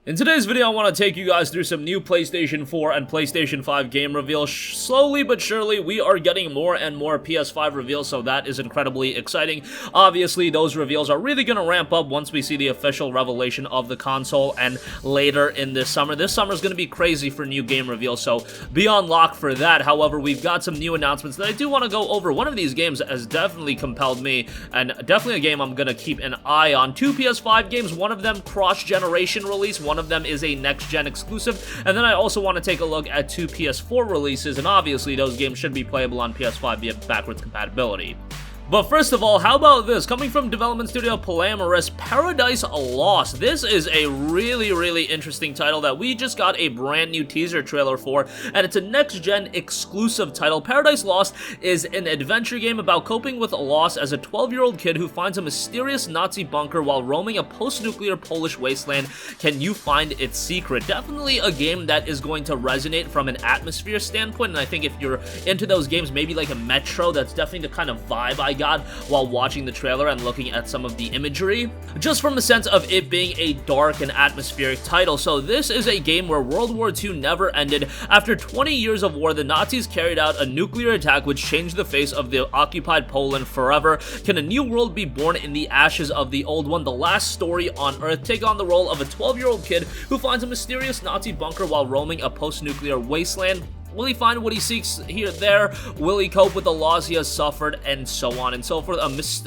In today's video, I want to take you guys through some new PlayStation 4 and PlayStation 5 game reveals. Slowly but surely, we are getting more and more PS5 reveals, so that is incredibly exciting. Obviously, those reveals are really going to ramp up once we see the official revelation of the console and later in this summer. This summer is going to be crazy for new game reveals, so be on lock for that. However, we've got some new announcements that I do want to go over. One of these games has definitely compelled me, and definitely a game I'm going to keep an eye on. Two PS5 games, one of them cross-generation release, one of them is a next-gen exclusive, and then I also want to take a look at two PS4 releases, and obviously those games should be playable on PS5 via backwards compatibility. But first of all, how about this? Coming from development studio Polaris, Paradise Lost. This is a really interesting title that we just got a brand new teaser trailer for, and it's a next-gen exclusive title. Paradise Lost is an adventure game about coping with loss as a 12-year-old kid who finds a mysterious Nazi bunker while roaming a post-nuclear Polish wasteland. Can you find its secret? Definitely a game that is going to resonate from an atmosphere standpoint, and I think if you're into those games, maybe like a Metro, that's definitely the kind of vibe I got while watching the trailer and looking at some of the imagery, just from the sense of it being a dark and atmospheric title. So this is a game where World War II never ended. After 20 years of war, the Nazis carried out a nuclear attack which changed the face of the occupied Poland forever. Can a new world be born in the ashes of the old one? The last story on Earth. Take on the role of a 12-year-old kid who finds a mysterious Nazi bunker while roaming a post-nuclear wasteland. Will he find what he seeks here there? Will he cope with the loss he has suffered? And so on and so forth.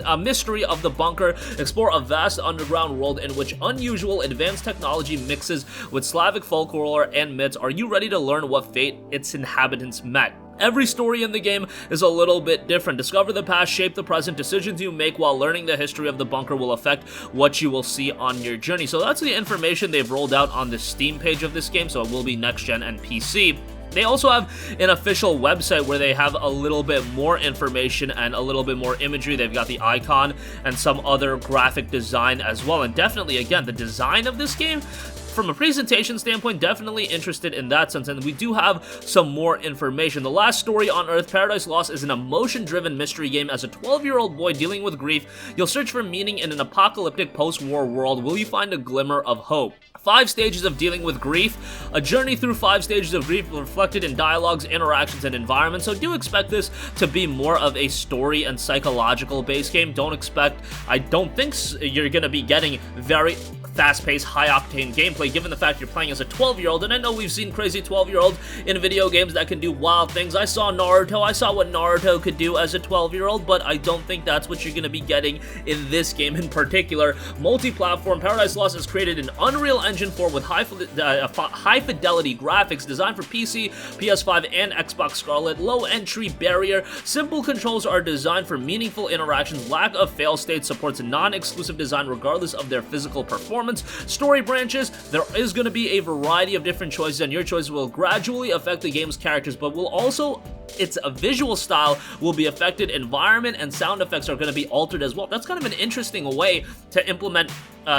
A mystery of the bunker. Explore a vast underground world in which unusual advanced technology mixes with Slavic folklore and myths. Are you ready to learn what fate its inhabitants met? Every story in the game is a little bit different. Discover the past, shape the present. Decisions you make while learning the history of the bunker will affect what you will see on your journey. So that's the information they've rolled out on the Steam page of this game, so it will be next-gen and PC. They also have an official website where they have a little bit more information and a little bit more imagery. They've got the icon and some other graphic design as well. And definitely, again, the design of this game, from a presentation standpoint, definitely interested in that sense, and we do have some more information. The last story on Earth, Paradise Lost, is an emotion-driven mystery game. As a 12-year-old boy dealing with grief, you'll search for meaning in an apocalyptic post-war world. Will you find a glimmer of hope? 5 stages of dealing with grief, a journey through 5 stages of grief reflected in dialogues, interactions, and environments. So do expect this to be more of a story and psychological based game. I don't think you're going to be getting very fast-paced, high-octane gameplay, given the fact you're playing as a 12-year-old, and I know we've seen crazy 12-year-olds in video games that can do wild things. I saw Naruto, I saw what Naruto could do as a 12-year-old, but I don't think that's what you're going to be getting in this game in particular. Multi-platform, Paradise Lost has created an Unreal Engine 4 with high-fidelity graphics designed for PC, PS5, and Xbox Scarlet. Low entry barrier, simple controls are designed for meaningful interactions. Lack of fail state supports non-exclusive design regardless of their physical performance. Story branches, there is going to be a variety of different choices, and your choices will gradually affect the game's characters, but will also, its visual style will be affected. Environment and sound effects are going to be altered as well. That's kind of an interesting way to implement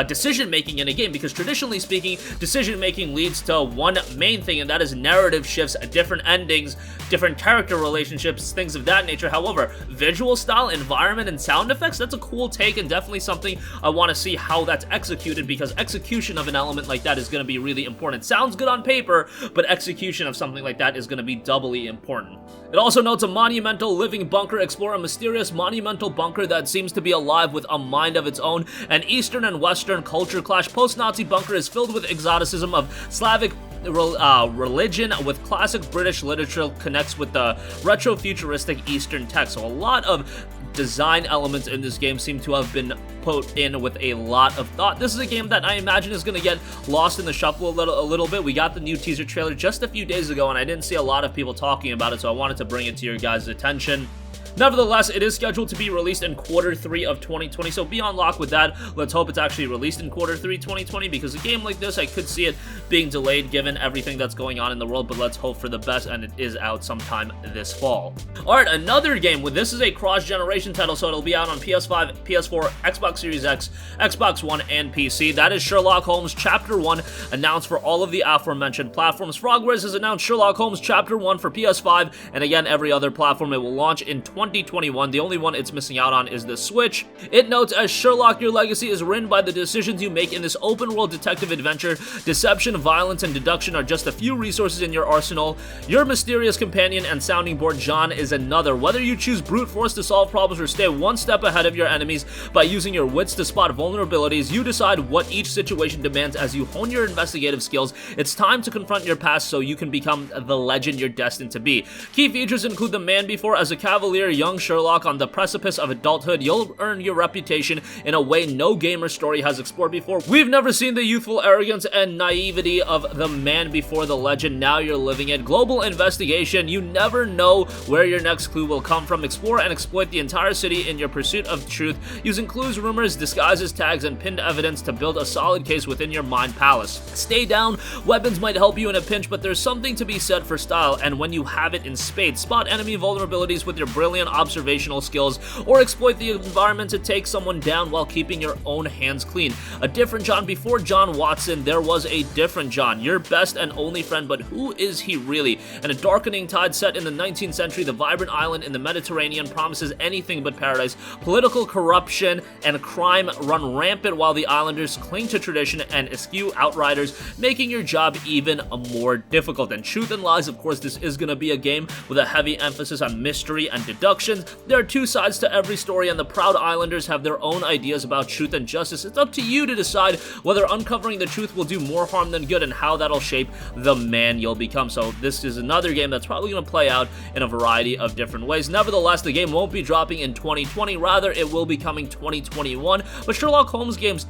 decision-making in a game, because traditionally speaking, decision-making leads to one main thing, and that is narrative shifts, different endings, different character relationships, things of that nature. However, visual style, environment, and sound effects, that's a cool take, and definitely something I want to see how that's executed, because execution of an element like that is going to be really important. Sounds good on paper, but execution of something like that is going to be doubly important. It also notes a monumental living bunker. Explore a mysterious monumental bunker that seems to be alive with a mind of its own. An Eastern and Western culture clash. Post-Nazi bunker is filled with exoticism of Slavic religion with classic British literature, connects with the retro-futuristic Eastern tech. So a lot of design elements in this game seem to have been put in with a lot of thought. This is a game that I imagine is going to get lost in the shuffle a little bit. We got the new teaser trailer just a few days ago, and I didn't see a lot of people talking about it, so I wanted to bring it to your guys' attention. Nevertheless, it is scheduled to be released in Q3 of 2020, so be on lock with that. Let's hope it's actually released in Q3 2020, because a game like this, I could see it being delayed given everything that's going on in the world, but let's hope for the best, and it is out sometime this fall. Alright, another game. This is a cross-generation title, so it'll be out on PS5, PS4, Xbox Series X, Xbox One, and PC. That is Sherlock Holmes Chapter 1, announced for all of the aforementioned platforms. Frogwares has announced Sherlock Holmes Chapter 1 for PS5, and again, every other platform. It will launch in 2020 2021. The only one it's missing out on is the Switch. It notes, as Sherlock, your legacy is written by the decisions you make in this open-world detective adventure. Deception, violence, and deduction are just a few resources in your arsenal. Your mysterious companion and sounding board, John, is another. Whether you choose brute force to solve problems or stay one step ahead of your enemies by using your wits to spot vulnerabilities, you decide what each situation demands as you hone your investigative skills. It's time to confront your past so you can become the legend you're destined to be. Key features include the man before. As a cavalier young Sherlock on the precipice of adulthood, you'll earn your reputation in a way no gamer story has explored before. We've never seen the youthful arrogance and naivety of the man before the legend. Now you're living it. Global investigation. You never know where your next clue will come from. Explore and exploit the entire city in your pursuit of truth, using clues, rumors, disguises, tags, and pinned evidence to build a solid case within your mind palace. Stay down. Weapons might help you in a pinch, but there's something to be said for style, and when you have it in spades. Spot enemy vulnerabilities with your brilliant observational skills, or exploit the environment to take someone down while keeping your own hands clean. A different John. Before John Watson, there was a different John, your best and only friend, but who is he really? In a darkening tide set in the 19th century, the vibrant island in the Mediterranean promises anything but paradise. Political corruption and crime run rampant while the islanders cling to tradition and eschew outriders, making your job even more difficult. And truth and lies, of course, this is going to be a game with a heavy emphasis on mystery and deductions. There are two sides to every story, and the proud islanders have their own ideas about truth and justice. It's up to you to decide whether uncovering the truth will do more harm than good, and how that'll shape the man you'll become. So this is another game that's probably going to play out in a variety of different ways. Nevertheless, the game won't be dropping in 2020, rather it will be coming 2021, but Sherlock Holmes games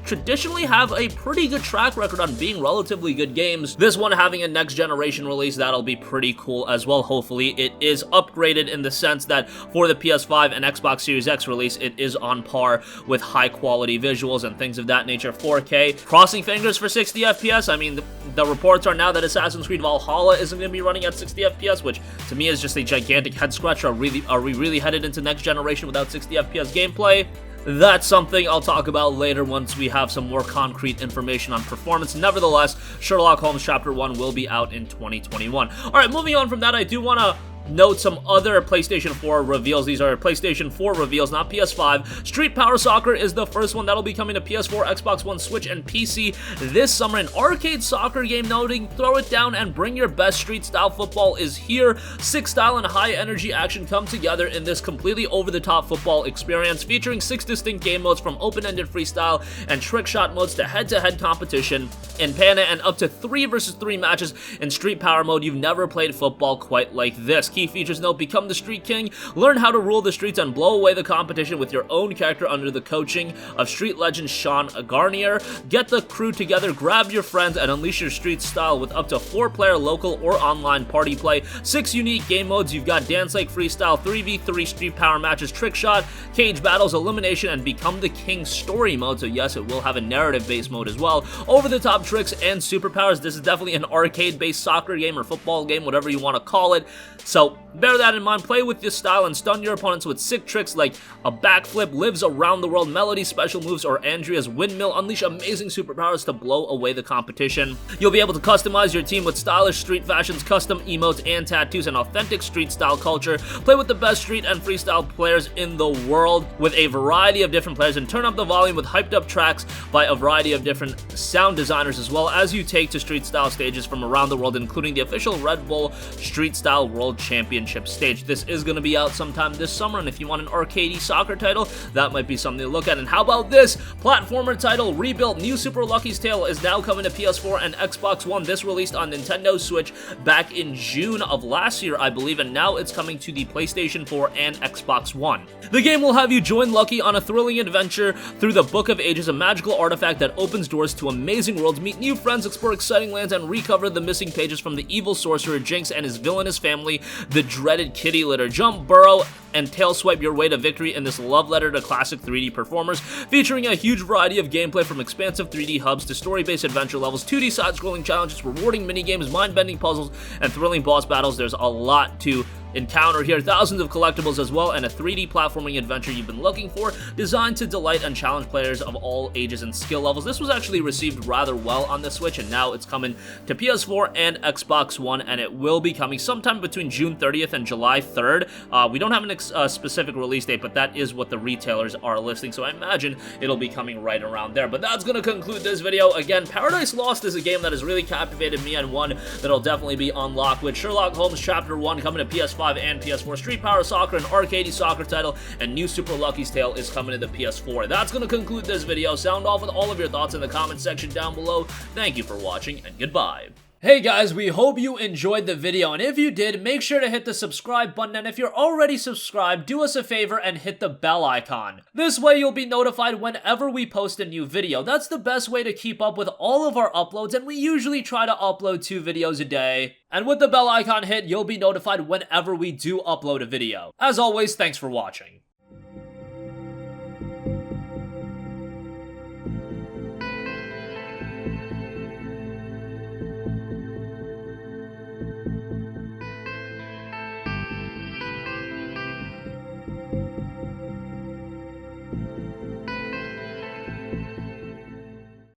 traditionally have a pretty good track record on being relatively good games. This one having a next generation release, that'll be pretty cool as well. Hopefully it is upgraded in the sense that for the PS5 and Xbox Series X release, it is on par with high quality visuals and things of that nature. 4K. Crossing fingers for 60 FPS. I mean, the reports are now that Assassin's Creed Valhalla isn't going to be running at 60 FPS, which to me is just a gigantic head scratcher. Are we really headed into next generation without 60 FPS gameplay? That's something I'll talk about later once we have some more concrete information on performance. Nevertheless, Sherlock Holmes Chapter 1 will be out in 2021. Alright, moving on from that, I do want to note some other PlayStation 4 reveals. These are PlayStation 4 reveals, not PS5. Street Power Soccer is the first one that'll be coming to PS4, Xbox One, Switch, and PC this summer. An arcade soccer game noting throw it down and bring your best street-style football is here. Sick style and high-energy action come together in this completely over-the-top football experience, featuring 6 distinct game modes from open-ended freestyle and trick shot modes to head-to-head competition in Pana, and up to 3 versus 3 matches in Street Power mode. You've never played football quite like this. Key features note: become the Street King, learn how to rule the streets and blow away the competition with your own character under the coaching of street legend Sean Garnier. Get the crew together, grab your friends, and unleash your street style with up to 4-player local or online party play. 6 unique game modes. You've got Dance Like Freestyle, 3v3 Street Power matches, Trick Shot, Cage Battles, Elimination, and Become the King story mode. So yes, it will have a narrative-based mode as well. Over-the-top tricks and superpowers. This is definitely an arcade-based soccer game or football game, whatever you want to call it. So bear that in mind. Play with this style and stun your opponents with sick tricks like a backflip, Lives Around the World, Melody special moves, or Andrea's windmill. Unleash amazing superpowers to blow away the competition. You'll be able to customize your team with stylish street fashions, custom emotes, and tattoos, and authentic street style culture. Play with the best street and freestyle players in the world with a variety of different players, and turn up the volume with hyped up tracks by a variety of different sound designers as well, as you take to street style stages from around the world, including the official Red Bull Street Style World Championship stage. This is going to be out sometime this summer, and if you want an arcadey soccer title, that might be something to look at. And how about this platformer title, Rebuilt? New Super Lucky's Tale is now coming to PS4 and Xbox One. This released on Nintendo Switch back in June of last year, I believe, and now it's coming to the PlayStation 4 and Xbox One. The game will have you join Lucky on a thrilling adventure through the Book of Ages, a magical artifact that opens doors to amazing worlds. Meet new friends, explore exciting lands, and recover the missing pages from the evil sorcerer Jinx and his villainous family, the dreaded Kitty Litter. Jump, burrow, and tail swipe your way to victory in this love letter to classic 3D performers, featuring a huge variety of gameplay from expansive 3D hubs to story-based adventure levels, 2D side-scrolling challenges, rewarding minigames, mind-bending puzzles, and thrilling boss battles. There's a lot to encounter here. Thousands of collectibles as well, and a 3D platforming adventure you've been looking for, designed to delight and challenge players of all ages and skill levels. This was actually received rather well on the Switch, and now it's coming to PS4 and Xbox One, and it will be coming sometime between June 30th and July 3rd. We don't have a specific release date, but that is what the retailers are listing, so I imagine it'll be coming right around there. But that's gonna conclude this video. Again, Paradise Lost is a game that has really captivated me, and one that'll definitely be unlocked with Sherlock Holmes Chapter 1 coming to PS5 and PS4, Street Power Soccer, an arcadey soccer title, and new Super Lucky's Tale is coming to the PS4. That's gonna conclude this video. Sound off with all of your thoughts in the comment section down below. Thank you for watching, and goodbye. Hey guys, we hope you enjoyed the video, and if you did, make sure to hit the subscribe button, and if you're already subscribed, do us a favor and hit the bell icon. This way you'll be notified whenever we post a new video. That's the best way to keep up with all of our uploads, and we usually try to upload 2 videos a day. And with the bell icon hit, you'll be notified whenever we do upload a video. As always, thanks for watching.